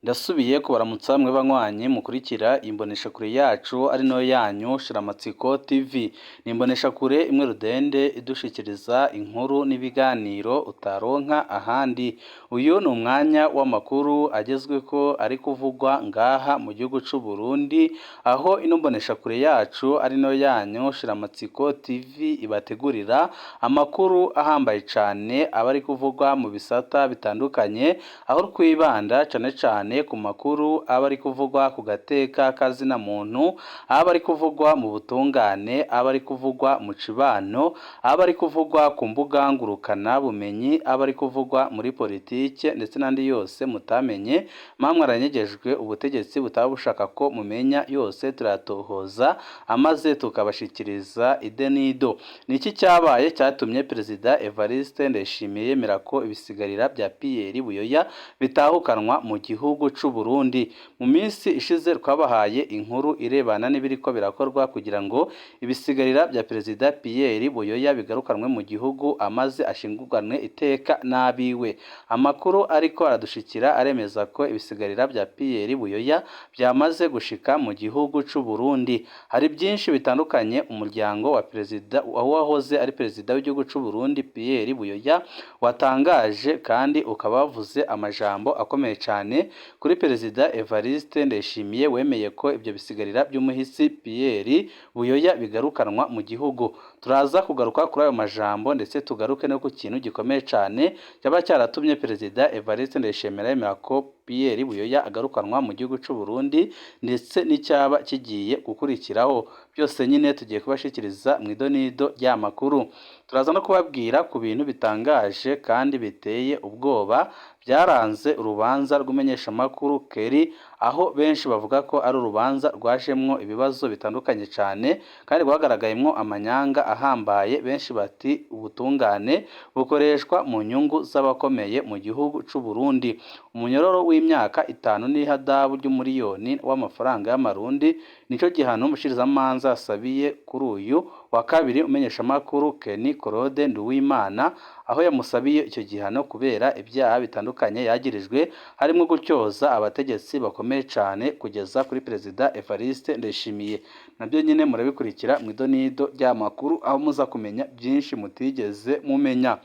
Ndasubiye kubaramutsa mwe banywanyi mukurikira imboneshakure yacu ari nayo yanyu Shiramatsiko TV. Ni imboneshakure imwe rudende idushikiriza inkuru n'ibiganiro utaronka ahandi. Uyu ni umwanya w'amakuru agezweko ari kuvugwa ngaha mu gihugu c'u Burundi, aho ino mboneshakure yacu ari nayo yanyu Shiramatsiko TV ibategurira amakuru ahambaye cane aba ari kuvugwa mu bisata bitandukanye, aho twibanda cane ku makuru aba ari kuvugwa ku gateka kazina muntu, aba ari kuvugwa mu butungane, aba ari kuvugwa mu cibano, aba ari kuvugwa ku mbuga ngurukana bumenyi, aba ari kuvugwa muri politike ndetse n'andi yose mutamenye, mamwe aranyegejwe ubutegetsi butaba bushaka ko mumenya, yose turatohoza amaze tukabashikiriza ide nido. Niki cyabaye cyatumye Perezida Evariste Ndayishimiye yemera ko ibisigarira bya Pierre Buyoya bitahukanwa mu gihugu c'u Burundi? Mu minsi ishize twabahaye inkuru irebana n'ibiriko birakorwa kugira ngo ibisigarira bya Perezida Pierre Buyoya bigarukanwe mu gihugu, amaze ashingurwanwe iteka n'abiwe. Amakuru ariko aradushikira aremeza ko ibisigarira bya Pierre Buyoya byamaze gushika mu gihugu c'u Burundi. Hari byinshi bitandukanye umuryango wa Perezida wahoze ari Perezida w'igihugu c'u Burundi Pierre Buyoya watangaje, kandi ukaba wavuze amajambo akomeye cyane kuri Perezida Evariste Ndayishimiye wemeye ko ibyo bisigarira by'umuhisi Pierre Buyoya bigarukanwa mu gihugu. Turaza kugaruka kuri ayo majambo ndetse tugaruke no ku kintu gikomeye cyane cyaba cyaratumye Perezida Evariste Ndayishimiye yemera ko Pierre Buyoya agarukanwa mu gihugu c'u Burundi, ndetse n'icyaba kigiye gukurikiraho. Byose nyine tugiye kubashikiriza mu idonido ry'amakuru. Turaza no kubabwira ku bintu bitangaje kandi biteye ubwoba byaranze urubanza rw'umumenyeshamakuru Kelly, aho benshi bavuga ko ari urubanza rwajemwo ibibazo bitandukanye cyane kandi rwagaragayemwo amanyanga ahambaye. Benshi bati ubutungane bukoreshwa mu nyungu z'abakomeye mu gihugu c'u Burundi. Umunyororo w'imyaka 5 n'ihadabu ry'umuriyoni w'amafaranga y'amarundi nico gihano umushirizamanza asabiye kuri uyu wa kabiri umenyeshamakuru Kenny Claude Nduwimana, aho yamusabiye icyo gihano kubera ibyaha bitandukanye yagirijwe, harimo gutyoza abategetsi bakomeye cyane kugeza kuri Perezida Evariste Ndayishimiye. Nabyo nyine murabikurikira mu idonido ry'amakuru, aho muza kumenya byinshi mutigeze mumenya.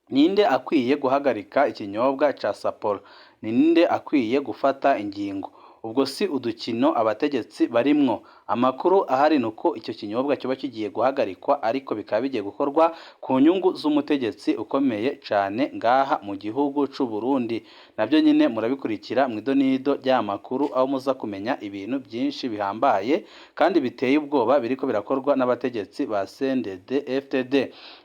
Ninde akwiye guhagarika ikinyobwa ca Sapporo? Ninde akwiye gufata ingingo? Ubwo si udukino abategetsi barimwo. Amakuru ahari nuko icyo kinyobwa cyoba kigiye guhagarikwa, ariko bikaba bigiye gukorwa ku nyungu z'umutegetsi ukomeye cyane ngaha mu gihugu c'u Burundi. Nabyo nyine murabikurikira mu idonido ry'amakuru, aho muza kumenya ibintu byinshi bihambaye kandi biteye ubwoba biriko birakorwa n'abategetsi ba CNDD FDD.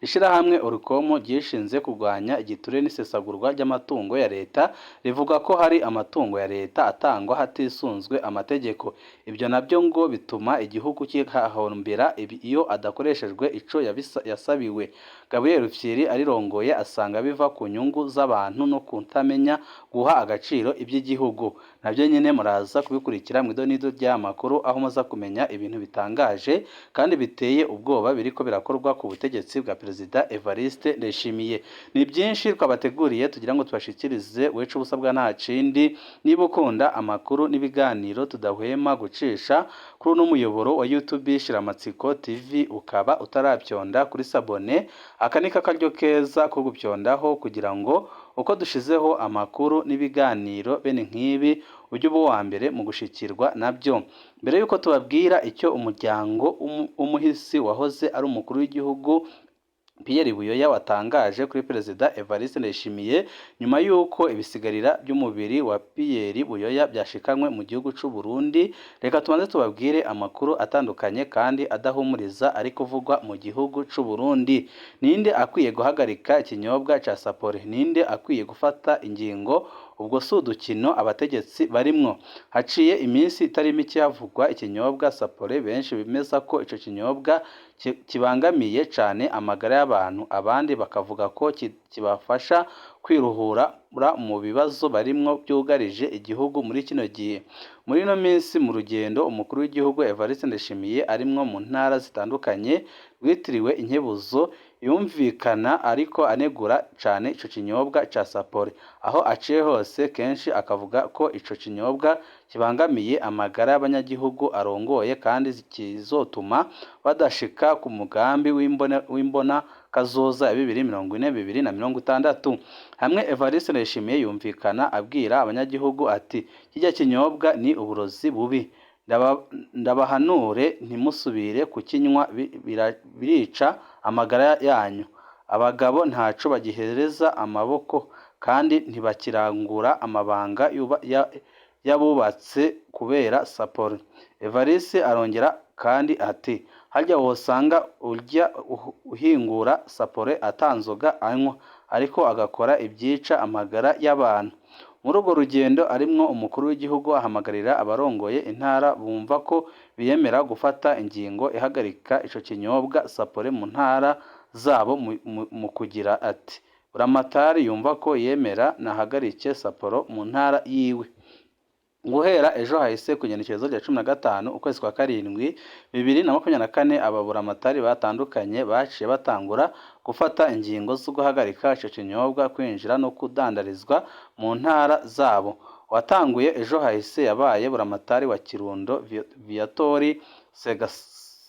Ishirahamwe Orukomo ryishinze kurwanya igiture n'isesagurwa ry'amatungo ya leta rivuga ko hari amatungo ya leta atangwa hatisunzwe amategeko. Ibyo nabyo ngo bituma igihugu kihahombera iyo adakoreshejwe ico yasabiwe. Gabriel Rufyiri arirongoye asanga biva ku nyungu z'abantu no kutamenya guha agaciro iby'igihugu. Nabyo nyine muraza kubikurikira mu idonido ry'amakuru, aho muza kumenya ibintu bitangaje kandi biteye ubwoba biriko birakorwa ku butegetsi bwa Perezida Evariste Ndayishimiye. Ni byinshi twabateguriye tugira ngo tubashikirize, wecu busabwa nta cindi. Niba ukunda amakuru n'ibiganiro tudahwema gucisha kuri uno muyoboro wa YouTube Shiramatsiko TV, ukaba utarabyonda kuri sabone, akanika karyo keza ko gupyondaho kugira ngo uko dushizeho amakuru n'ibiganiro bene nk'ibi ujye uba wa mbere mu gushikirwa nabyo. Mbere yuko tubabwira icyo umuryango umuhisi wahoze ari umukuru w'igihugu Pierre Buyoya watangaje kuri Perezida Evariste Ndayishimiye nyuma yuko ibisigarira by'umubiri wa Pierre Buyoya byashikanywe mu gihugu c'u Burundi, reka tubanze tubabwire amakuru atandukanye kandi adahumuriza ari kuvugwa mu gihugu c'u Burundi. Ninde akwiye guhagarika ikinyobwa ca Sapporo? Ninde akwiye gufata ingingo? Ubwo si udukino abategetsi barimwo. Haciye iminsi itari mike havugwa ikinyobwa Sapporo, benshi bemeza ko ico kinyobwa kibangamiye cyane amagara y'abantu, abandi bakavuga ko kibafasha kwiruhura mu bibazo barimwo byugarije igihugu muri kino gihe. Muri ino minsi mu rugendo umukuru w'igihugu Evariste Ndayishimiye arimwo mu ntara zitandukanye rwitiriwe Inkebuzo, yumvikana ariko anegura cane ico kinyobwa ca Sapore, aho aciye hose kenshi akavuga ko ico kinyobwa kibangamiye amagara y'abanyagihugu arongoye kandi kizotuma badashika ku mugambi w'imbona kazoza ya 2040-2060. Hamwe Evariste Ndayishimiye yumvikana abwira abanyagihugu ati kirya kinyobwa ni uburozi bubi, ndabahanure ntimusubire kukinywa, birica amagara yanyu. Abagabo ntaco bagihereza amaboko kandi ntibakirangura amabanga yabubatse kubera Sapore. Evariste arongera kandi ati harya wosanga urya uhingura Sapore atanzoga anywa ariko agakora ibyica amagara y'abantu. Muri urwo rugendo arimwo umukuru w'igihugu ahamagarira abarongoye intara bumva ko biyemera gufata ingingo ihagarika ico kinyobwa Sapore mu ntara zabo mu kugira ati Buramatari yumva ko yemera nahagarike Saporo mu ntara yiwe. Guhera ejo hahise ku igenekerezo rya 15 ukwezi kwa karindwi 2024 ababuramatari batandukanye baciye batangura gufata ingingo zo guhagarika ico kinyobwa kwinjira no kudandarizwa mu ntara zabo. Watanguye ejo hahise yabaye buramatari wa Kirundo Viatori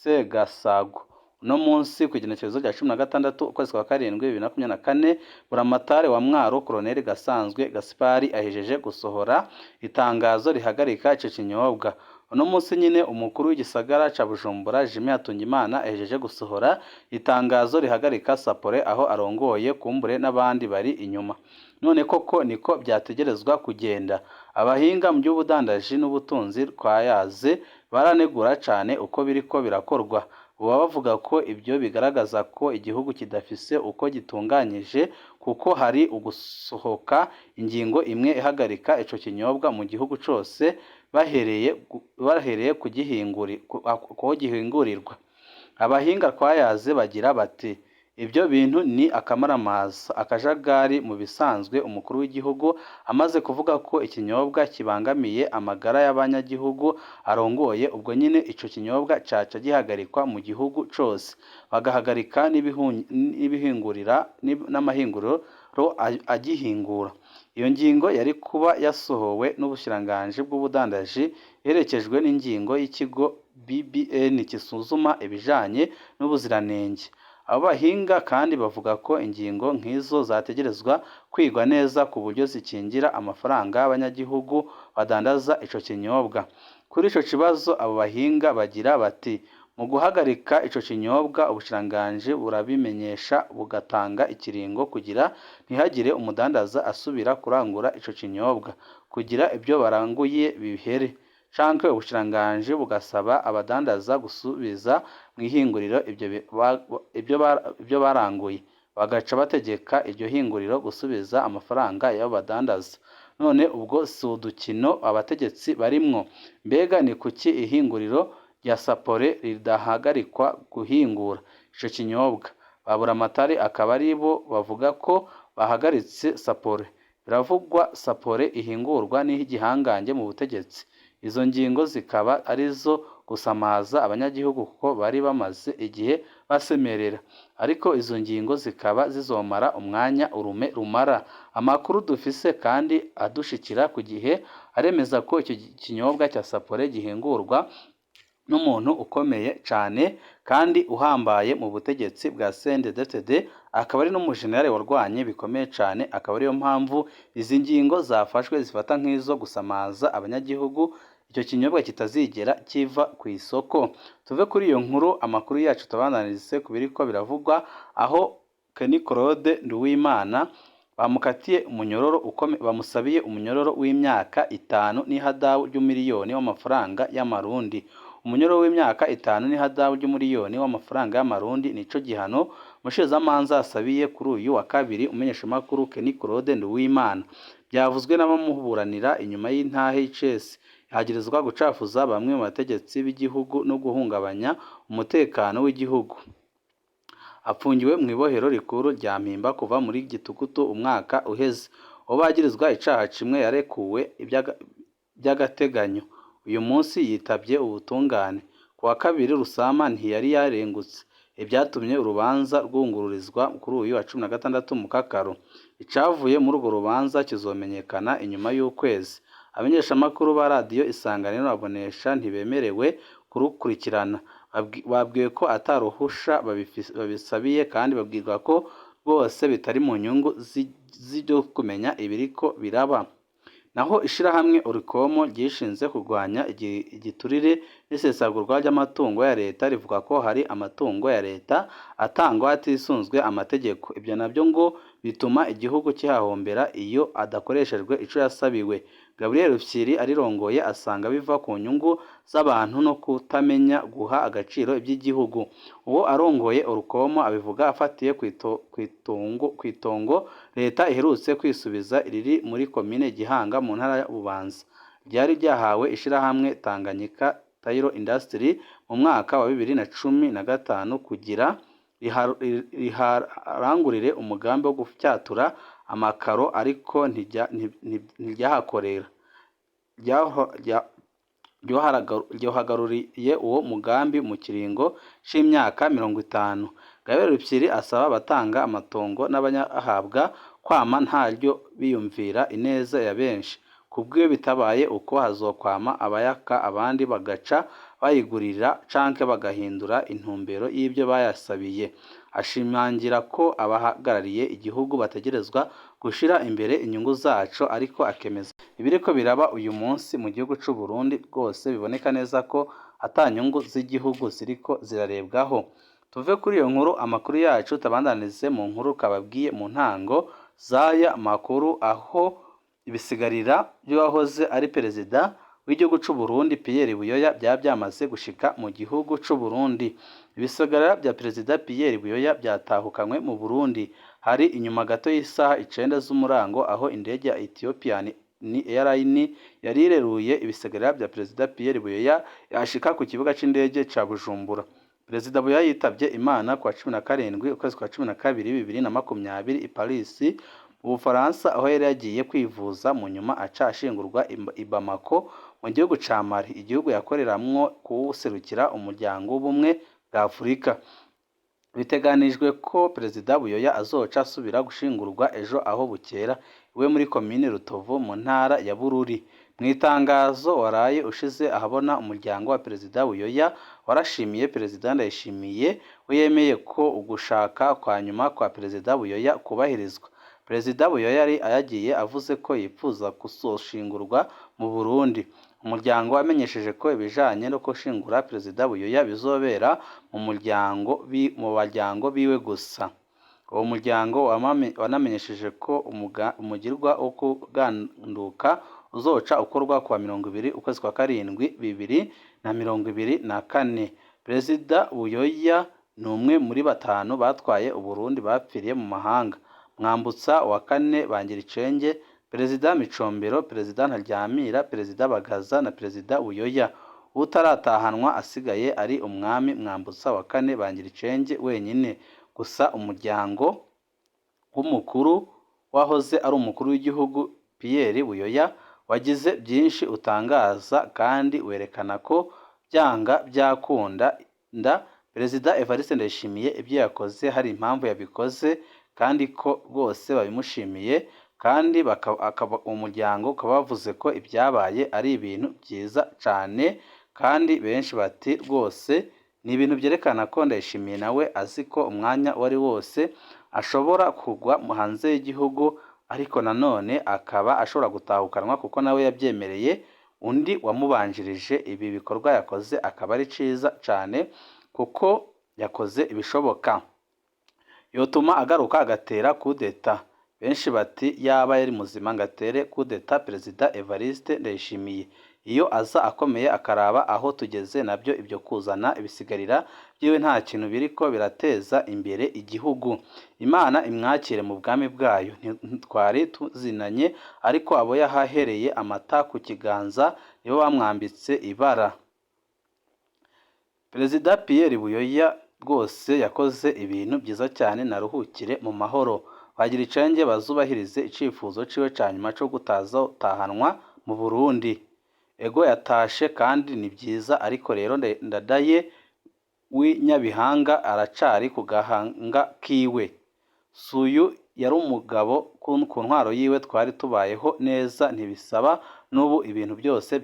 Segasago. Uno munsi ku igenekerezo rya 16 ukwezi kwa karindwi 2024 buramatari wa Mwaro Colonel Gasanzwe Gaspari ahejeje gusohora itangazo rihagarika ico kinyobwa. Uno munsi nyine umukuru w'igisagara ca Bujumbura Jimmy Hatungimana ahejeje gusohora itangazo rihagarika Sapore aho arongoye kumbure n'abandi bari inyuma. None koko niko byategerezwa kugenda. Abahinga mu by'ubudandaji n'ubutunzi twayaze baranegura cane uko biriko birakorwa. Uba bavuga ko ibyo bigaragaza ko igihugu kidafise uko gitunganyije kuko hari ugusohoka ingingo imwe ihagarika ico kinyobwa mu gihugu cose bahereye kugihingurirwa. Abahinga twayaze bagira bati ibyo bintu ni akamaramaza, akajagari mu bisanzwe. Umukuru w'igihugu amaze kuvuga ko ikinyobwa kibangamiye amagara y'abanyagihugu arongoye, ubwo nyine ico kinyobwa caca gihagarikwa mu gihugu cose, bagahagarika n'ibihingurira n'amahinguriro agihingura. Iyo ngingo yari kuba yasohowe n'ubushikiranganji bw'ubudandaji iherekejwe n'ingingo y'ikigo BBN kisuzuma ibijanye n'ubuziranenge. Abo bahinga kandi bavuga ko ingingo nk'izo zategerezwa kwigwa neza ku buryo zikingira amafaranga y'abanyagihugu badandaza ico kinyobwa. Kuri ico kibazo abo bahinga bagira bati mu guhagarika ico kinyobwa ubushikiranganji burabimenyesha bugatanga ikiringo kugira ntihagire umudandaza asubira kurangura ico kinyobwa kugira ibyo baranguye bihere, canke ubushikiranganji bugasaba abadandaza gusubiza mu ihinguriro ibyo baranguye, bagaca bategeka iryo hinguriro gusubiza amafaranga y'abo badandaza. None ubwo si udukino abategetsi barimwo? Mbega ni kuki ihinguriro rya Sapore ridahagarikwa guhingura ico kinyobwa? Baburamatari akaba ari bo bavuga ko bahagaritse Sapore. Biravugwa Sapore ihingurwa n'igihangange mu butegetsi. Izo ngingo zikaba arizo gusamaza abanyagihugu kuko bari bamaze igihe basemerera, ariko izo ngingo zikaba zizomara umwanya urume rumara. Amakuru dufise kandi adushikira ku gihe aremeza ko icyo kinyobwa cya Sapore gihingurwa n'umuntu ukomeye cane kandi uhambaye mu butegetsi bwa CNDD-FDD, akaba ari n'umujenerali warwanye bikomeye cane. Akaba ariyo mpamvu izi ngingo zafashwe zifata nk'izo gusamaza abanyagihugu, icyo kinyobwa kitazigera kiva ku isoko. Tuve kuri iyo nkuru, amakuru yacu tabananize ku biriko biravugwa aho Kenny Claude Nduwimana bamukatiye umunyororo bamusabiye umunyororo w'imyaka 5 n'ihadabu ry'umiliyoni w'amafaranga y'amarundi. Umunyororo w'imyaka 5 n'ihadabu ry'umiliyoni w'amafaranga y'amarundi nico gihano mushizamanza asabiye kuri uyu wa kabiri umenyeshamakuru Kenny Claude Nduwimana. Byavuzwe n'abamuburanira inyuma y'intahe y'icesi hagirizwa gucafuza bamwe mu bategetsi b'igihugu no guhungabanya umutekano w'igihugu. apfungiwe mu ibohero rikuru rya Mpimba kuva muri Gitugutu umwaka uheze. Uwo bagirizwa icaha kimwe yarekuwe by'agateganyo. Uyu munsi yitabye ubutungane. Ku wa kabiri Rusama ntiyari yarengutse, ibyatumye urubanza rwungururizwa kuri uyu wa 16 Mukakaro. Icavuye muri urwo rubanza kizomenyekana inyuma y'ukwezi. Abamenyeshamakuru ba radiyo Isanganiro babonesha ntibemerewe kurukurikirana. Babwiwe ko ataruhusha babisabiye kandi babwirwa ko rwose bitari mu nyungu z'ibyo kumenya ibiriko biraba. Naho ishirahamwe Orikomo ryishinze kurwanya igiturire n'isesagurwa ry'amatungo ya leta rivuga ko hari amatungo ya leta atangwa hatisunzwe amategeko. Ibyo nabyo ngo bituma igihugu kihahombera iyo adakoreshejwe ico yasabiwe. Gabriel Rufyiri arirongoye asanga biva ku nyungu z'abantu no kutamenya guha agaciro iby'igihugu. Uwo arongoye Orikomo abivuga afatiye kwitongo leta iherutse kwisubiza riri muri komine Gihanga mu ntara ya Bubanza, ryari ryahawe ishirahamwe Tanganyika Tairo Industry mu mwaka wa 2015 kugira riharangurire umugambi wo gufyatura amakaro, ariko ntiryahakorera. Ryohagaruriye uwo mugambi mu kiringo c'imyaka 50. Gabriel Rufyiri asaba abatanga amatongo n'abanyahabwa kwama ntaryo biyumvira ineza ya benshi. Kubwiyo bitabaye uko hazokwama abayaka abandi bagaca bayigurira canke bagahindura intumbero y'ibyo bayasabiye. Ashimangira ko abahagarariye igihugu bategerezwa gushira imbere inyungu zaco, ariko akemeza ibiriko biraba uyu munsi mu gihugu c'u Burundi rwose biboneka neza ko atanyungu z'igihugu ziriko zirarebwaho. Tuve kuri iyo nkuru, amakuru yacu tabandanize mu nkuru kababwiye mu ntango zaya makuru, aho ibisigarira by'uwahoze ari perezida w'igihugu c'u Burundi Pierre Buyoya byamaze gushika mu gihugu c'u Burundi. Ibisigarira bya perezida Pierre Buyoya byatahukanywe mu Burundi hari inyuma gato y'isaha 9 z'umurango, aho indege ya Ethiopian Airlines yarireruye ibisigarira bya perezida Pierre Buyoya yashika ku kibuga c'indege ca Bujumbura. Perezida Buyoya yitabye Imana ku wa 17 ukwezi kwa 12 2020 i Paris mu Bufaransa, aho yari yagiye kwivuza mu nyuma acashingurwa i Bamako mu gihugu ca Mali, igihugu yakoreramwo kuwuserukira umuryango w'ubumwe bwa Afurika. Biteganijwe ko perezida Buyoya azoca asubira gushingurwa ejo aho bukera iwe muri komine Rutovu mu ntara ya Bururi. Mu itangazo waraye ushize ahabona umuryango wa perezida Buyoya warashimiye perezida Ndayishimiye we yemeye ko ugushaka kwa nyuma kwa perezida Buyoya kubahirizwa. Perezida Buyoya yari ayagiye avuze ko yifuza kuzoshingurwa mu Burundi. Umuryango wamenyesheje ko ibijanye no gushingura perezida Buyoya bizobera mu baryango biwe gusa. Uwo muryango wanamenyesheje ko umugirwa wo kuganduka uzoca ukorwa kwa 20 ukwezi kwa 7 2024. Perezida Buyoya ni umwe muri batanu batwaye Uburundi bapfiriye mu mahanga: Mwambutsa wa 4, Bangiricenge, Perezida Micombero, Perezida Ntaryamira, Perezida Bagaza na Perezida Buyoya. Utaratahanwa asigaye ari umwami Mwambutsa wa 4 Bangiricenge wenyine. Gusa umuryango w'umukuru wahoze ari umukuru w'igihugu Pierre Buyoya wagize byinshi utangaza kandi werekana ko byanga byakunda Perezida Evariste Ndayishimiye ibyo yakoze hari impamvu yabikoze, kandi ko bose babimushimiye, kandi umuryango ukaba wavuze ko ibyabaye ari ibintu byiza cyane, kandi benshi bati rwose ni ibintu byerekana ko Ndayishimiye nawe azi ko umwanya wari wose ashobora kugwa hanze y'igihugu, ariko nanone akaba ashobora gutahukanwa kuko nawe yabyemereye undi wamubanjirije. Ibi bikorwa yakoze akaba ari ciza cyane kuko yakoze ibishoboka yotuma agaruka agatera kudeta. Benshi bati yaba yari muzima ngatere kudeta perezida Evariste Ndayishimiye. Iyo aza akomeye akaraba aho tugeze nabyo ibyo kuzana ibisigarira byiwe nta kintu biriko birateza imbere igihugu. Imana imwakire mu bwami bwayo. Ntitwari tuzinanye, ariko abo yahahereye amata ku kiganza nibo bamwambitse ibara. Perezida Pierre Buyoya rwose yakoze ibintu byiza cyane naruhukire mu mahoro. Bagiricenge bazubahirize icifuzo ciwe ca nyuma co gutahanwa mu Burundi. Ego yatashe kandi ni byiza, ariko rero Ndadaye w'inyabihanga aracari ku gahanga kiwe. Suyu yari umugabo ku ntwaro yiwe twari tubayeho neza, ntibisa n'ubu ibintu byose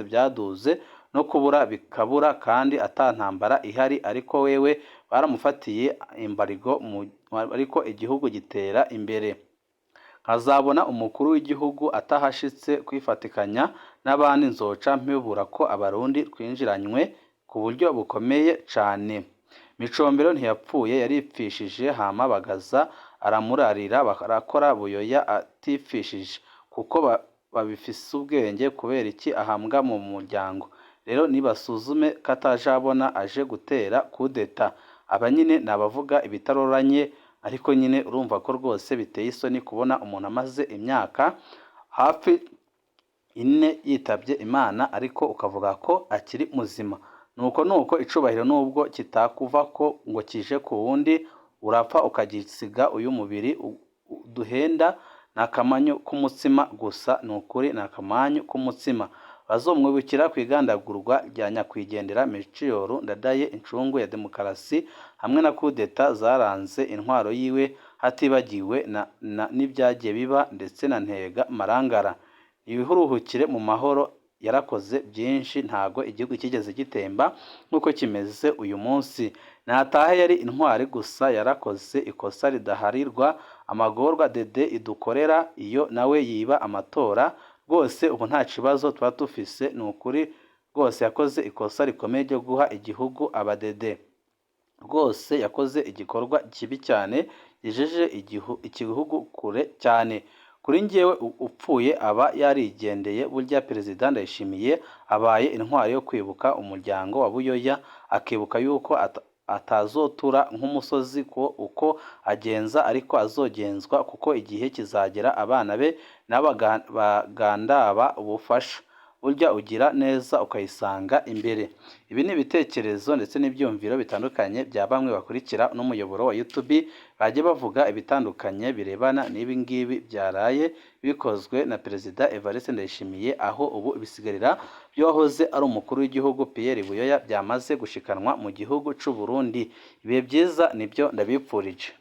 byaduze no kubura bikabura kandi atantambara ihari, ariko wewe baramufatiye imbarigo ariko igihugu gitera imbere. Nkazabona umukuru w'igihugu atahashitse kwifatikanya n'abandi, nzoca mpibura ko abarundi twinjiranywe ku buryo bukomeye cane. Micombero ntiyapfuye, yaripfishije, hama Bagaza aramurarira barakora Buyoya atifishije, kuko babifise ubwenge. kubera iki ahambwa mu muryango? Rero nibasuzume katajabona aje gutera kudeta. Aba nyine nabavuga ibitaroranye, ariko nyine urumva ko rwose biteye isoni kubona umuntu amaze imyaka hafi 4 yitabye Imana, ariko ukavuga ko akiri muzima. Nuko icubahiro nubwo kitakuva ko ngo kije ku wundi, urapfa ukagisiga uyu mubiri duhenda. Nakamanyu k'umutsima gusa, nukuri nakamanyu k'umutsima. Bazomwibukira kwigandagurwa rya nyakwigendera Melchior Ndadaye, incungu ya demokarasi hamwe na kudeta zaranze intwaro yiwe, hatibagiwe n'ibyagiye biba ndetse na Ntega Marangara. Ibihuruhukire mu mahoro, yarakoze byinshi, ntago igihugu kigeze gitemba nk'uko kimeze uyu munsi. Natahe yari intwari gusa, yarakoze ikosa ridaharirwa amagorwa Dede idukorera iyo nawe yiba amatora. Rwose ubu nta kibazo tuba dufise, nukuri rwose yakoze ikosa rikomeye ryo guha igihugu abadede. Rwose yakoze igikorwa kibi cyane, yijeje igihugu kure cyane. Kuri njyewe upfuye aba yarigendeye. Burya Perezida Ndayishimiye abaye intwari yo kwibuka umuryango wa Buyoya, akibuka yuko atazotura nk'umusozi ko uko agenza ariko azogenzwa, kuko igihe kizagera abana be n'abagandaba ubufasha. Burya ugira neza ukayisanga imbere. Ibi ni ibitekerezo ndetse n'ibyumviro bitandukanye bya bamwe bakurikira n'umuyoboro wa YouTube, bagiye bavuga ibitandukanye birebana n'ibi ngibi byaraye bikozwe na Perezida Evariste Ndayishimiye, aho ubu ibisigarira by'uwahoze ari umukuru w'igihugu Pierre Buyoya byamaze gushikanwa mu gihugu c'u Burundi. Ibihe byiza nibyo ndabipfurije.